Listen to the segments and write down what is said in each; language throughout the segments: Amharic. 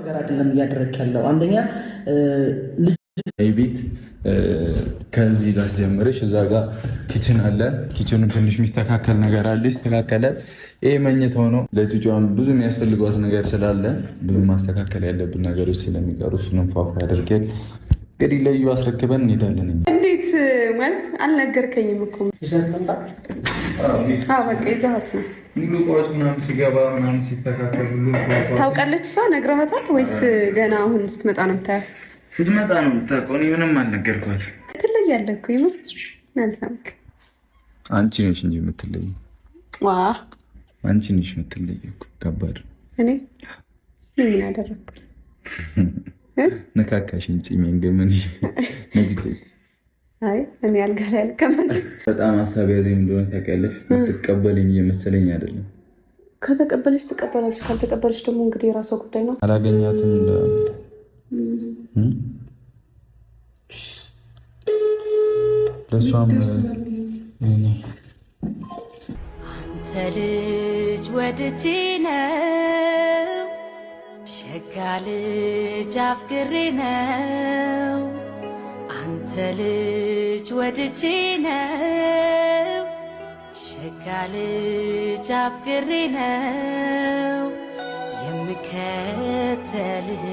ነገር አይደለም እያደረክ ያለው። አንደኛ ቤት ከዚህ ላስጀምርሽ። እዛ ጋር ኪችን አለ። ኪችኑ ትንሽ የሚስተካከል ነገር አለ፣ ይስተካከላል። ይሄ መኝታው ነው። ለጭጫም ብዙ የሚያስፈልጓት ነገር ስላለ ብዙ ማስተካከል ያለብን ነገሮች ስለሚቀሩ እሱንም ፏፏ አድርገን እንግዲህ ለዩ አስረክበን እንሄዳለን። እንዴት ማለት አልነገርከኝም እኮ። በቃ ይዘሃት ነው ሙሉ እቃዎች ምናምን ሲገባ ምናምን ሲስተካከል ሁሉ ታውቃለች። እሷ ነግረሃታል ወይስ ገና አሁን ስትመጣ ነው የምታያት? ስትመጣ ነው የምታውቀው። እኔ ምንም አልነገርኳት። ትለያለህ እኮ ይኸው ናልሳምክ። አንቺ ነሽ እንጂ የምትለይ። አንቺ ነሽ የምትለይ እኮ። ከባድ እኔ ምን አደረኩ? ነካካሽን ፂሜን ግን ምን ነግቼሽ? አይ እኔ አልጋ ላይ አልቀመጥም። በጣም ሀሳብ ያዘኝ እንደሆነ ታውቂያለሽ። ትቀበለኝ እየመሰለኝ አይደለም። ከተቀበለች ትቀበላለች፣ ካልተቀበለች ደግሞ እንግዲህ የራሷ ጉዳይ ነው። አላገኛትም ለሷም አንተ ልጅ ወድጄ ነው ሸጋ ልጅ አፍቅሬ ነው። አንተ ልጅ ወድጄ ነው ሸጋ ልጅ አፍቅሬ ነው የምከተልህ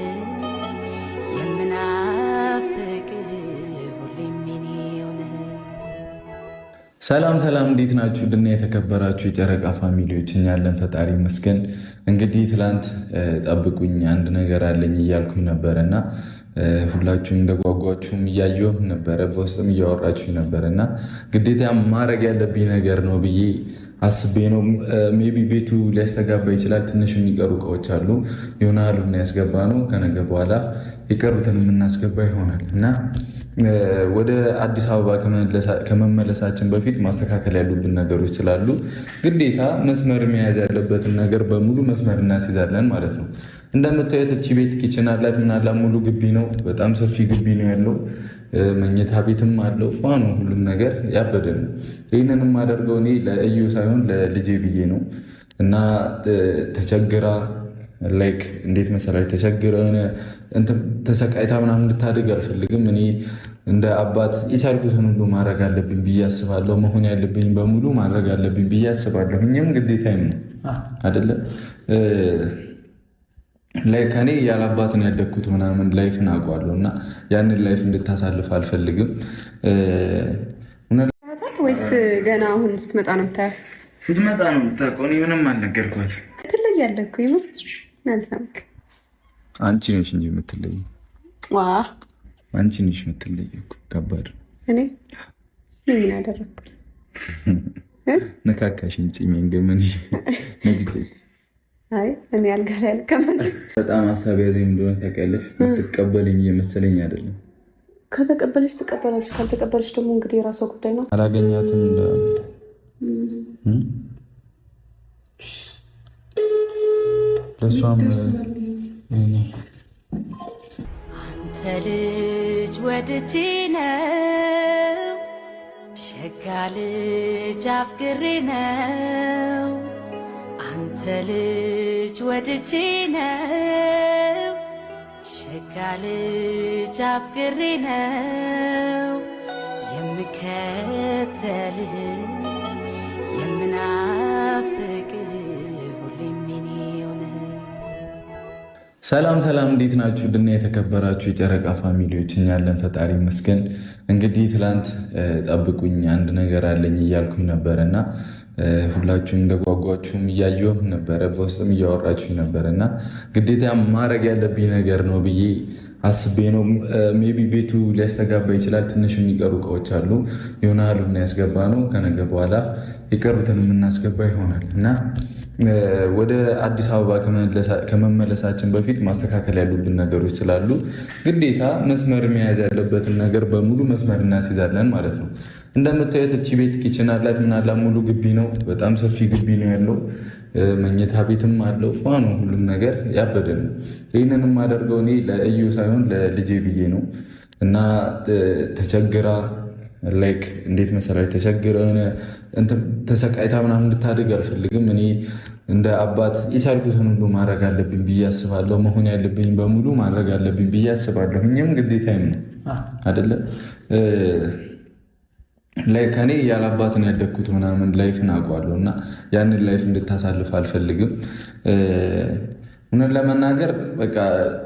ሰላም ሰላም፣ እንዴት ናችሁ? ድና የተከበራችሁ የጨረቃ ፋሚሊዎች፣ እኛ ያለን ፈጣሪ ይመስገን። እንግዲህ ትላንት ጠብቁኝ አንድ ነገር አለኝ እያልኩኝ ነበረ እና ሁላችሁም እንደጓጓችሁም እያየሁ ነበረ፣ በውስጥም እያወራችሁኝ ነበረ እና ግዴታ ማድረግ ያለብኝ ነገር ነው ብዬ አስቤ ነው። ሜቢ ቤቱ ሊያስተጋባ ይችላል። ትንሽ የሚቀሩ እቃዎች አሉ፣ ይሆናሉ እና ያስገባ ነው። ከነገ በኋላ የቀሩትን የምናስገባ ይሆናል እና ወደ አዲስ አበባ ከመመለሳችን በፊት ማስተካከል ያሉብን ነገሮች ስላሉ ግዴታ መስመር መያዝ ያለበትን ነገር በሙሉ መስመር እናስይዛለን ማለት ነው። እንደምታዩት እቺ ቤት ኪችን አላት፣ ምናላ ሙሉ ግቢ ነው። በጣም ሰፊ ግቢ ነው ያለው። መኝታ ቤትም አለው። ፏ ነው፣ ሁሉም ነገር ያበደ ነው። ይህንን የማደርገው እኔ ለእዩ ሳይሆን ለልጄ ብዬ ነው እና ተቸግራ ላይክ እንዴት መሰላች ተቸግረ ተሰቃይታ ምናምን እንድታድግ አልፈልግም። እኔ እንደ አባት የቻልኩትን ሁሉ ማድረግ አለብኝ ብዬ አስባለሁ። መሆን ያለብኝ በሙሉ ማድረግ አለብኝ ብዬ አስባለሁ። እኛም ግዴታዬም ነው አይደለ? ላይክ እኔ ያለ አባትን ያደግኩት ምናምን ላይፍን አውቀዋለሁ እና ያንን ላይፍ እንድታሳልፍ አልፈልግም። ወይስ ገና አሁን ስትመጣ ነው የምታያት? ስትመጣ ነው የምታውቀው። እኔ ምንም አልነገርኳት። ትለያለህ እኮ ይኸው ናልሳምክ። አንቺ ነሽ እንጂ የምትለይ። አንቺ ነሽ የምትለይ እኮ። ከባድ እኔ ምን አደረኩ? ነካካሽን ፂሜን ግን ምን ነግቼሽ? አይ እኔ አልጋ ላይ አልቀመጥም። በጣም ሀሳብ ያዘኝ እንደሆነ ታውቂያለሽ። ትቀበለኝ እየመሰለኝ አይደለም። ከተቀበለች ትቀበላለች፣ ካልተቀበለች ደግሞ እንግዲህ የራሷ ጉዳይ ነው። አላገኛትም ለሷም አንተ ልጅ ወድጄ ነው ሸጋ ልጅ አፍቅሬ ነው። አንተ ልጅ ወድጄ ነው ሸጋ ልጅ አፍቅሬ ነው የምከተልህ የምናፍቅህ ሰላም ሰላም፣ እንዴት ናችሁ? ድና የተከበራችሁ የጨረቃ ፋሚሊዎች፣ እኛ ያለን ፈጣሪ ይመስገን። እንግዲህ ትላንት ጠብቁኝ አንድ ነገር አለኝ እያልኩኝ ነበረ እና ሁላችሁም እንደጓጓችሁም እያየሁ ነበረ፣ በውስጥም እያወራችሁኝ ነበረ እና ግዴታ ማድረግ ያለብኝ ነገር ነው ብዬ አስቤ ነው። ሜቢ ቤቱ ሊያስተጋባ ይችላል። ትንሽ የሚቀሩ እቃዎች አሉ፣ ይሆናሉ እና ያስገባ ነው። ከነገ በኋላ የቀሩትን የምናስገባ ይሆናል እና ወደ አዲስ አበባ ከመመለሳችን በፊት ማስተካከል ያሉብን ነገሮች ስላሉ ግዴታ መስመር መያዝ ያለበትን ነገር በሙሉ መስመር እናስይዛለን ማለት ነው። እንደምታዩት እቺ ቤት ኪችን አላት፣ ምናላ ሙሉ ግቢ ነው። በጣም ሰፊ ግቢ ነው ያለው። መኝታ ቤትም አለው። ፏ ነው፣ ሁሉም ነገር ያበደ ነው። ይህንን የማደርገው እኔ ለእዩ ሳይሆን ለልጄ ብዬ ነው እና ተቸግራ ላይክ እንዴት መሰለህ ተቸግረ ተሰቃይታ ምናምን እንድታድግ አልፈልግም። እኔ እንደ አባት የቻልኩትን ሁሉ ማድረግ አለብኝ ብዬ አስባለሁ። መሆን ያለብኝ በሙሉ ማድረግ አለብኝ ብዬ አስባለሁ። እኛም ግዴታዬም ነው አይደለ? ላይክ እኔ ያለ አባትን ያደግኩት ምናምን ላይፍን አውቀዋለሁ እና ያንን ላይፍ እንድታሳልፍ አልፈልግም። እውነት ለመናገር በቃ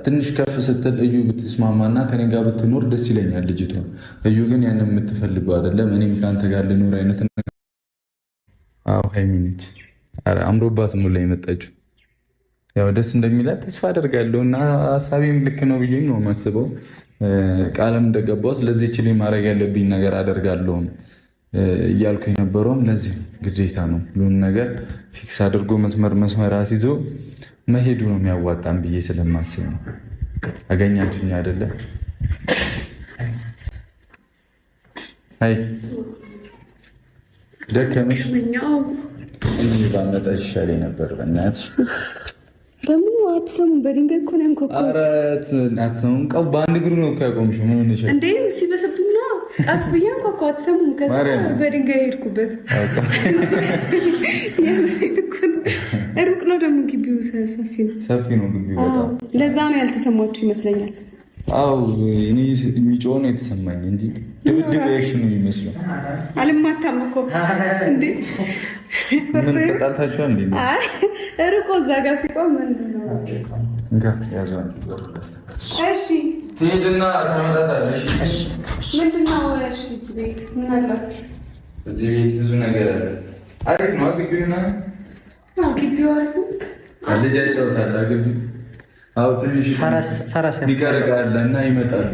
ትንሽ ከፍ ስትል እዩ ብትስማማና ከኔ ጋር ብትኖር ደስ ይለኛል ልጅቷ። እዩ ግን ያንን የምትፈልገው አይደለም። እኔም ከአንተ ጋር ልኖር አይነት ሀይሚ ነች። አምሮባት ነው ላይ የመጣችው። ያው ደስ እንደሚላት ተስፋ አደርጋለሁ እና ሀሳቤም ልክ ነው ብዬ ነው የማስበው። ቃለም እንደገባሁት ለዚህ ችል ማድረግ ያለብኝ ነገር አደርጋለሁ እያልኩ የነበረውም ለዚህ ግዴታ ነው። ሁሉን ነገር ፊክስ አድርጎ መስመር አስይዞ መሄዱ ነው የሚያዋጣም ብዬ ስለማስብ ነው። አገኛችሁኝ አይደለ? አይ ደከመሽ እንጂ ባመጣ ይሻለኝ ነበር። በእናትሽ ደግሞ አትሰሙም። በድንጋይ እኮ ነው ያንኳኳው። ኧረ አትሰሙም። ቀው በአንድ እግሩ ነው ያቆምሽው። ምን ሆነሽ እንዴ? ሲበሰብኝ ነው ቀስ ብዬ አንኳኳው። አትሰሙም። ከዛ በድንጋይ ሄድኩበት። ሩቅ ነው ደግሞ ግቢው ሰፊ ነው ግቢው በጣም። ለዛ ነው ያልተሰማችሁ ይመስለኛል። አው እኔ የሚጮህ ነው የተሰማኝ እንጂ ድብድብ ያሽኑ ይመስላል። አልማታም እኮ እንዴ ምን ተጣልታችኋል እንዴ? አይ ሩቆ እዛ ጋር ሲቆም ምንድን ነው እንካ ያዘው። እሺ ትሄድና ታመጣታለሽ። ምንድን ነው ወላሽ እዚህ ቤት ምን አላችሁ? እዚህ ቤት ብዙ ነገር አለ። አሪፍ ነው ግቢውና ግቢው አሪፍ ልጅ ያጫውታል ግቢው። አው ትንሽ ፈረስ ይቀርቃል እና ይመጣሉ።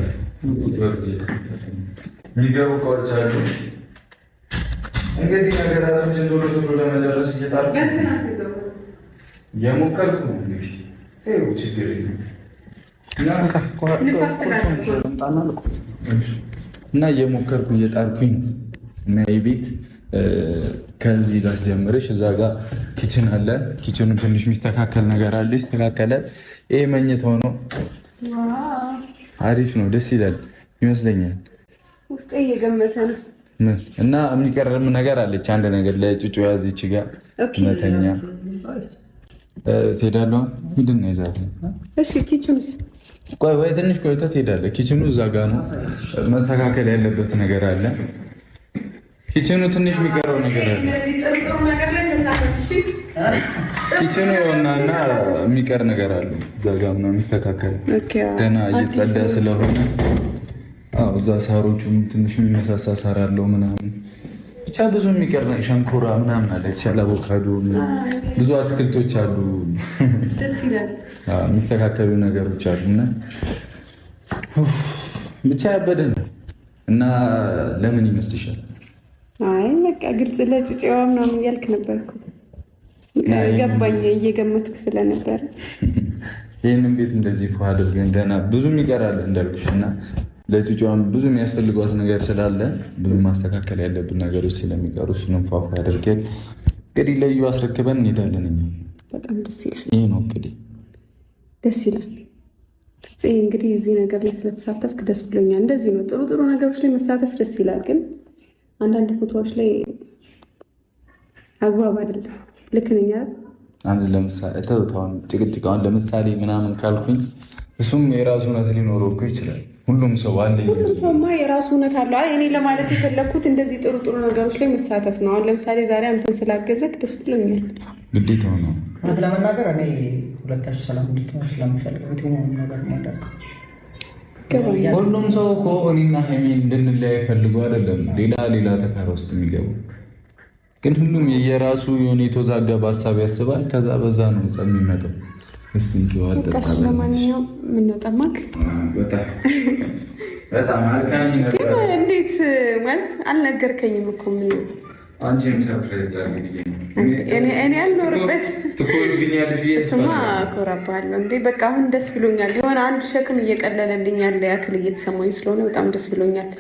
የሚገቡ እቃዎች አሉ። እንግዲህ ነገራቶችን ቶሎ ለመጨረስ እየሞከርኩ ነው። እንግዲህ ችግር እና እየሞከርኩ እየጣርኩኝ ነው እና የቤት ከዚህ ላስጀምርሽ። እዛ ጋር ኪችን አለ። ኪችኑ ትንሽ የሚስተካከል ነገር አለ፣ ይስተካከላል። ይሄ መኝታው ነው። አሪፍ ነው፣ ደስ ይላል ይመስለኛል። ውስጤ እየገመተ ነው። ምን እና የሚቀርም ነገር አለች። አንድ ነገር ለጩጩ ያዚች ጋር መተኛ ትሄዳለህ። ምንድን ነው ይዛት? እሺ ኪችኑስ? ቆይ ወይ ትንሽ ቆይተህ ትሄዳለህ። ኪችኑ እዛ ጋር ነው፣ መስተካከል ያለበት ነገር አለ። ኪችኑ ትንሽ የሚቀረው ነገር አለ። ኪችኑ የሆነና የሚቀር ነገር አለ። እዛ ጋር ምናምን የሚስተካከል ገና እየጸዳ ስለሆነ እዛ ሳሮቹም ትንሽ የሚመሳሳ ሳር አለው ምናምን ብቻ ብዙ የሚቀር ሸንኮራ ምናምን አለ። የተሻለ አቮካዶ ብዙ አትክልቶች አሉ። የሚስተካከሉ ነገሮች አሉና ብቻ ያበደ ነው እና ለምን ይመስልሻል? አይ በቃ ግልጽ ለጩጬዋ ምናምን እያልክ ነበርኩ። ገባኝ እየገመትኩ ስለነበረ ይህንን ቤት እንደዚህ ፎ አድርገን ገና ብዙ ይቀራል እንዳልኩሽ እና ለጩጬዋም ብዙ የሚያስፈልጓት ነገር ስላለ ብዙ ማስተካከል ያለብን ነገሮች ስለሚቀሩ እሱንም ፏፏ አድርገን እንግዲህ ለዩ አስረክበን እንሄዳለን። እኛ በጣም ደስ ይላል። ይህ ነው እንግዲህ ደስ ይላል። እንግዲህ እዚህ ነገር ላይ ስለተሳተፍክ ደስ ብሎኛል። እንደዚህ ነው ጥሩ ጥሩ ነገሮች ላይ መሳተፍ ደስ ይላል። ግን አንዳንድ ቦታዎች ላይ አግባብ አይደለም። ልክ ነኝ አይደል? አንድ ለምሳሌ ተውታውን ጭቅጭቃውን ለምሳሌ ምናምን ካልኩኝ እሱም የራሱ እውነት ሊኖረው እኮ ይችላል። ሁሉም ሰው አለ። ሁሉም ሰውማ የራሱ እውነት አለው። እኔ ለማለት የፈለግኩት እንደዚህ ጥሩ ጥሩ ነገሮች ላይ መሳተፍ ነው። አሁን ለምሳሌ ዛሬ አንተን ስላገዘክ ደስ ብሎኛል። ግዴታው ነው። እውነት ለመናገር እኔ ሁለታችሁ ሰላም እንድትሆኑ ስለምፈልግ የትኛውንም ነገር ማድረግ ሁሉም ሰው እኮ እኔና ሀይሚ እንድንለያይ ፈልጎ አይደለም ሌላ ተካራ ውስጥ የሚገቡ ግን ሁሉም የየራሱ የሆነ የተወዛገበ ሀሳብ ያስባል። ከዛ በዛ ነው ጸብ የሚመጣው። እስቲ ለማንኛውም ምነው ጠማክ? በጣም አልካኝ ነበር። እንዴት ማለት አልነገርከኝም እኮ ምን አንቺም ሰርፕራይዝ እኔ አልኖርበት ትኮልብኛለሽ። እሱማ እኮራብሃለሁ እንዴ። በቃ አሁን ደስ ብሎኛል። የሆነ አንድ ሸክም እየቀለለልኝ ያለ ያክል እየተሰማኝ ስለሆነ በጣም ደስ ብሎኛል።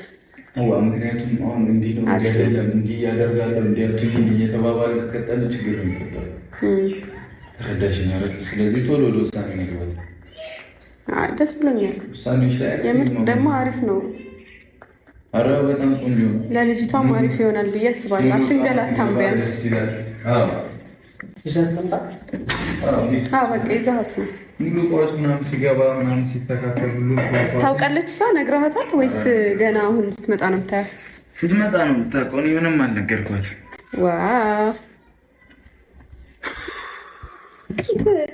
ምክንያቱም አሁን እንዲህ ነው አይደለም እንዲህ ያደርጋለሁ እንዲህ አትሁን እየተባባለ ከቀጠለ ችግር ነው የሚፈጠረው። ተረዳሽኝ አይደል? ስለዚህ ቶሎ ወደ ውሳኔ መግባት። ደስ ብሎኛል። ውሳኔዎች ላይ የምር ደግሞ አሪፍ ነው። ኧረ በጣም ቆንጆ ነው። ለልጅቷም አሪፍ ይሆናል ብዬ አስባለሁ። አትንገላታም ቢያንስ። በቃ ይዘሃት ነው ሙሉ እቃዎች ምናምን ሲገባ ምናምን ሲስተካከል ሁሉ ታውቃለች። እሷ ነግረሃታል ወይስ ገና አሁን ስትመጣ ነው የምታያት? ስትመጣ ነው የምታውቀው። እኔ ምንም አልነገርኳትም። ዋው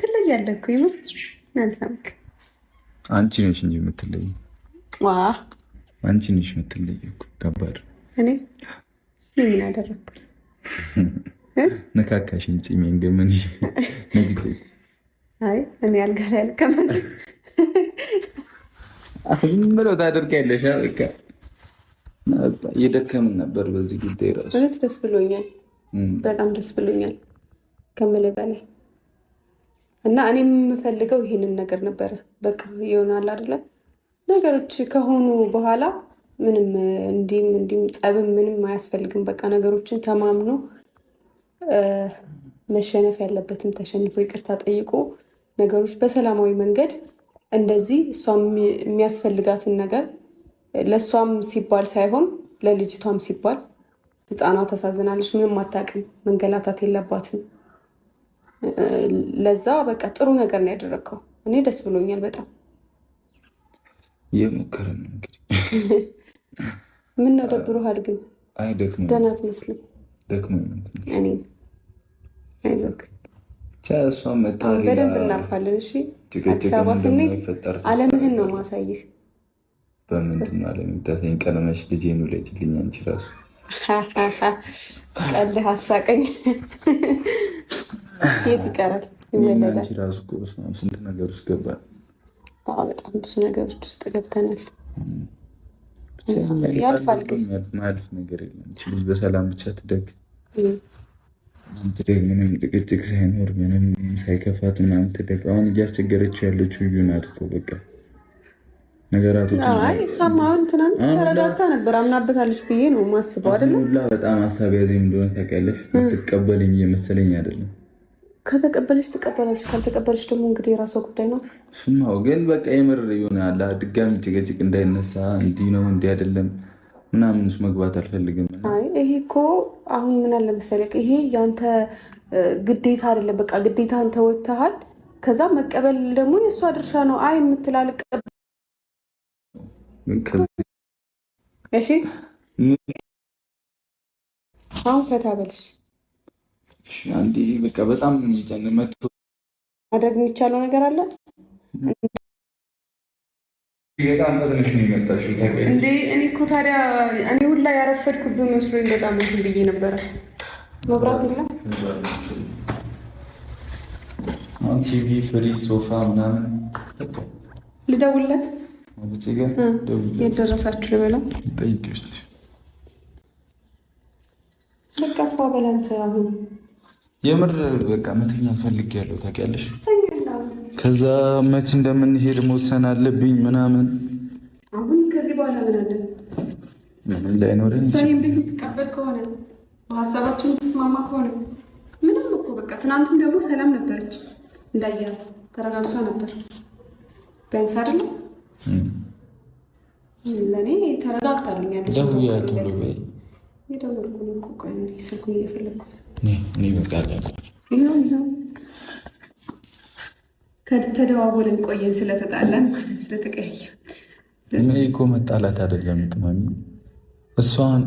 ትለያለህ እኮ ይሁን ናንሳምክ። አንቺ ነሽ እንጂ የምትለይ። አንቺ ነሽ የምትለይ እኮ ከባድ። እኔ ምን አደረኩ? ነካካሽን ጭሜን ገመን ነግቼሽ። አይ እኔ አልጋ ላይ አልቀመጥም። አሁን ምነው ታደርጊያለሽ? በቃ እየደከምን ነበር በዚህ ጉዳይ ራሱ። እውነት ደስ ብሎኛል፣ በጣም ደስ ብሎኛል ከምልህ በላይ። እና እኔም የምፈልገው ይሄንን ነገር ነበረ። በቃ ይሆናል አይደለ? ነገሮች ከሆኑ በኋላ ምንም እንዲም ጸብም ምንም አያስፈልግም። በቃ ነገሮችን ተማምኖ መሸነፍ ያለበትም ተሸንፎ ይቅርታ ጠይቆ ነገሮች በሰላማዊ መንገድ እንደዚህ እሷም የሚያስፈልጋትን ነገር ለእሷም ሲባል ሳይሆን ለልጅቷም ሲባል። ህፃኗ ተሳዝናለች፣ ምንም አታውቅም፣ መንገላታት የለባትም። ለዛ በቃ ጥሩ ነገር ነው ያደረግከው። እኔ ደስ ብሎኛል በጣም። እየሞከረን ነው እንግዲህ። ምን ነው ደብሮሃል ግን? አይ ደክሞ ደህና አትመስልም። ደክሞ እኔ አይዞህ እሷ መጣ በደንብ እናልፋለን። እሺ አዲስ አበባ ስንሄድ አለምህን ነው ማሳይህ። በምንድን ነው አለምታተኝ? ቀለመሽ ልጄን ውለጅልኝ አንቺ ራሱ ቀልህ አሳቀኝ። የት ይቀራል ይወለዳል። አንቺ ራሱ እኮ ስንት ነገር ውስጥ ገባል። በጣም ብዙ ነገሮች ውስጥ ገብተናል። ያልፋል ግን ማያልፍ ነገር የለም። በሰላም ብቻ ትደግ ትደግ፣ ምንም ጭቅጭቅ ሳይኖር ምንም ሳይከፋት ምናምን ትደግ። አሁን እያስቸገረች ያለችው እዩ ናት እኮ በቃ ነገራቶች። እሷም አሁን ትናንት ተረጋግታ ነበር፣ አምናበታለች ብዬ ነው የማስበው። አይደለም ሁላ በጣም ሀሳብ ያዘኝ እንደሆነ ታውቂያለሽ። ትቀበለኝ እየመሰለኝ አይደለም። ከተቀበለች ትቀበላለች፣ ካልተቀበለች ደግሞ እንግዲህ የራሷ ጉዳይ ነው። እሱማው ግን በቃ የምር ይሆናል። ድጋሚ ጭቅጭቅ እንዳይነሳ እንዲህ ነው እንዲህ አይደለም ምናምን ውስጥ መግባት አልፈልግም። ይሄ እኮ አሁን ምን አለ መሰለህ፣ ይሄ ያንተ ግዴታ አይደለም። በቃ ግዴታ አንተ ወጥተሃል። ከዛ መቀበል ደግሞ የእሷ ድርሻ ነው። አይ የምትላል ቀበል። እሺ አሁን ፈታ በልሽ አንዴ በቃ በጣም መጥቶ ማድረግ የሚቻለው ነገር አለ። በጣም ትንሽ ነው የመጣሽው እንዴ? እኔ እኮ ታዲያ እኔ ሁላ ያረፈድኩብህ መስሎኝ በጣም እንትን ብዬ ነበረ። መብራት የለም። አሁን ቲቪ፣ ፍሪጅ፣ ሶፋ ምናምን ልደውልለት። የት ደረሳችሁ ልበለው? ጠይቂ ውስጥ በቃ ፏ በል አንተ። አሁን የምር በቃ መተኛት ፈልጌያለሁ ታውቂያለሽ። ከዛ መች እንደምንሄድ መወሰን አለብኝ ምናምን። አሁን ከዚህ በኋላ ምን አለ? ምን ላይኖረን እሷን ቤት የምትቀበል ከሆነ በሀሳባችን የምትስማማ ከሆነ ምንም እኮ በቃ ትናንትም ደግሞ ሰላም ነበረች፣ እንዳያት ተረጋግታ ነበር። ቢያንስ አይደለም ለእኔ ተረጋግታልኛለች። የደወልኩ ነው እኮ ቆይ ስልኩን እየፈለግኩ እኔ በቃ ይኸው ከተደዋወልን ቆየን፣ ስለተጣላን ማለት ስለተቀያየን። እኔ እኮ መጣላት አይደለም ቅመሚ፣ እሷን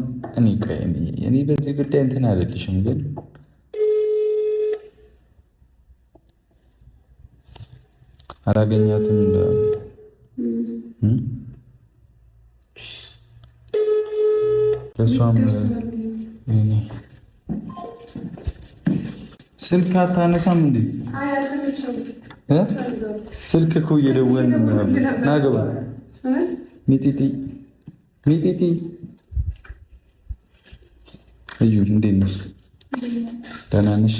እኔ በዚህ ጉዳይ እንትን አይደለሽም፣ ግን አላገኛትም ለእሷም ስልክ አታነሳም እንዴ? ስልክ እኮ እየደወልን ናገባ ሚጢጢ እዩ፣ እንዴት ነሽ? ደህና ነሽ?